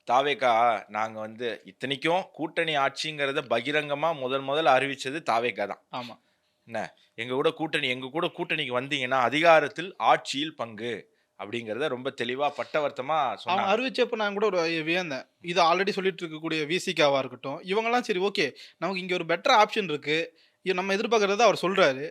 தாவேகா நாங்க வந்து இத்தனைக்கும் கூட்டணி ஆட்சிங்கிறத பகிரங்கமா முதல் அறிவிச்சது தாவேகா தான். ஆமா. என்ன, எங்க கூட கூட்டணிக்கு வந்தீங்கன்னா, அதிகாரத்தில் ஆட்சியில் பங்கு அப்படிங்கிறத ரொம்ப தெளிவா பட்டவர்த்தமா அவங்க சொன்னாங்க. அறிவிச்சப்ப நான் கூட ஒரு வியந்தேன். இது ஆல்ரெடி சொல்லிட்டு இருக்கக்கூடிய விசிகாவா இருக்கட்டும், இவங்கலாம் சரி ஓகே. நமக்கு இங்க ஒரு பெட்டர் ஆப்ஷன் இருக்கு. இது நம்ம எதிர்பார்க்கிறத அவர் சொல்றாரு.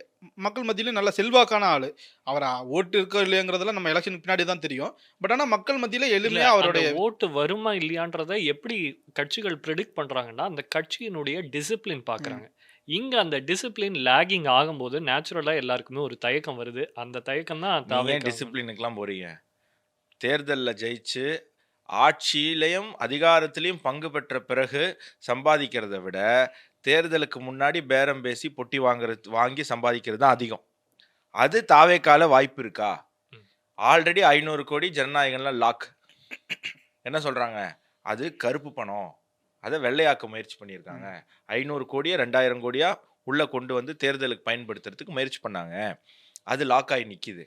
மக்கள் மத்தியிலும் நல்ல செல்வாக்கான ஆளு. அவரா ஓட்டு இருக்கோ இல்லையோங்கிறதெல்லாம் நம்ம எலக்ஷனுக்கு பின்னாடி தான் தெரியும். பட் ஆனா மக்கள் மத்தியில இல்ல எளிமையா அந்த அவருடைய ஓட்டு வருமா இல்லையான்றத எப்படி கட்சிகள் பிரெடிக்ட் பண்றாங்கன்னா, அந்த கட்சியினுடைய டிசிப்ளின் ம். பார்க்குறாங்க. இங்க அந்த டிசிப்ளின் லேகிங் ஆகும்போது நேச்சுரலா எல்லாருக்குமே ஒரு தயக்கம் வருது. அந்த தயக்கம் தான் நீங்க ஏன் தாவேக்காவுக்கு வந்து டிசிப்ளினுக்குலாம் போறீங்க? தேர்தல்ல ஜெயிச்சு, ஆட்சியிலயும், அதிகாரத்திலயும் பங்கு பெற்ற பிறகு சம்பாதிக்கிறத விட, தேர்தலுக்கு முன்னாடி பேரம் பேசி பொட்டி வாங்கி சம்பாதிக்கிறது தான் அதிகம். அது தாவேக்கால வாய்ப்பு இருக்கா? ம். ஆல்ரெடி 500 கோடி ஜனநாயகன்ல லாக். என்ன சொல்றாங்க? அது கருப்பு பணம். அத வெள்ளையாக்க முயற்சி பண்ணியிருக்காங்க. ம். 500 கோடிய 2000 கோடியா உள்ள கொண்டு வந்து தேர்தலுக்கு பயன்படுத்துறதுக்கு முயற்சி பண்ணாங்க. அது லாக் ஆயி நிக்கிது.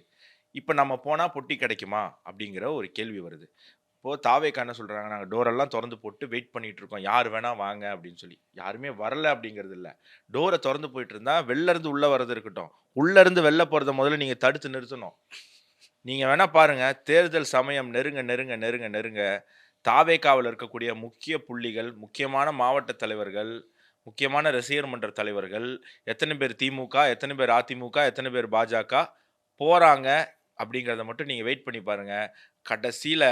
இப்ப நம்ம போனா பொட்டி கிடைக்குமா? அப்படிங்கிற ஒரு கேள்வி வருது. இப்போ தாவேக்கா என்ன சொல்றாங்க, நாங்க டோர் எல்லாம் தொறந்து போட்டு வெயிட் பண்ணிட்டு இருக்கோம். யார் வேணா வாங்க அப்படின்னு சொல்லி. யாருமே வரல அப்படிங்கிறது இல்ல. டோர தொறந்து போயிட்டு இருந்தா, வெளில இருந்து உள்ள வர்றது இருக்கட்டும். உள்ள இருந்து வெளில போறத முதல்ல நீங்க தடுத்து நிறுத்தணும். நீங்க வேணா பாருங்க, தேர்தல் சமயம் நெருங்க தாவேக்காவுல இருக்கக்கூடிய முக்கிய புள்ளிகள், முக்கியமான மாவட்ட தலைவர்கள், முக்கியமான ரசிகர் மன்ற தலைவர்கள், எத்தன பேர் திமுக, எத்தன பேர் அதிமுக, எத்தன பேர் பாஜக போறாங்க அப்படிங்கிறத மட்டும் நீங்க வெயிட் பண்ணி பாருங்க. கடைசியில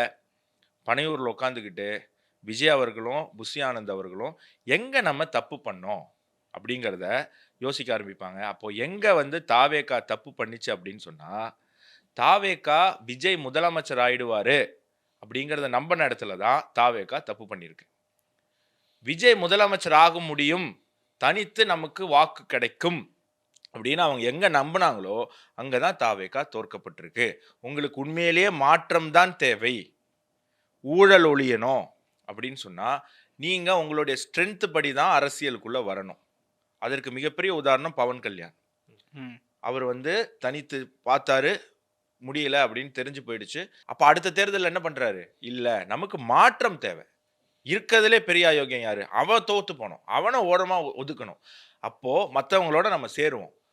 பனையூர்ல உட்காந்துக்கிட்டு, விஜய் அவர்களும், புஷி ஆனந்த் அவர்களும், எங்க நம்ம தப்பு பண்ணோம்? அப்படிங்கிறத யோசிக்க ஆரம்பிப்பாங்க. அப்போ எங்க வந்து தாவேக்கா தப்பு பண்ணுச்சு அப்படின்னு சொன்னா, தாவேக்கா விஜய் முதலமைச்சர் ஆயிடுவாரு அப்படிங்கிறத நம்புன இடத்துல தான் தாவேக்கா தப்பு பண்ணியிருக்கு. விஜய் முதலமைச்சர் ஆக முடியும். தனித்து நமக்கு வாக்கு கிடைக்கும். அப்படின்னு அவங்க எங்க நம்புனாங்களோ, அங்க தான் தாவேக்கா தோற்கப்பட்டிருக்கு. உங்களுக்கு உண்மையிலேயே மாற்றம் தான் தேவை. ஊழல் ஒழியணும் அப்படின்னு சொன்னா, நீங்க உங்களுடைய ஸ்ட்ரென்த் படி தான் அரசியலுக்குள்ள வரணும். அதற்கு மிகப்பெரிய உதாரணம் பவன் கல்யாண். ம். அவர் வந்து தனித்து பார்த்தாரு, முடியல அப்படின்னு தெரிஞ்சு போயிடுச்சு. அப்ப அடுத்த தேர்தல்ல என்ன பண்றாரு? இல்ல நமக்கு மாற்றம் தேவை. இருக்கறதுலே பெரிய அயோக்கியன் யாரு? அவன் தோத்து போணும். அவன ஓரமா ஒதுக்கணும். அப்போ மத்தவங்களோட நம்ம சேருவோம்.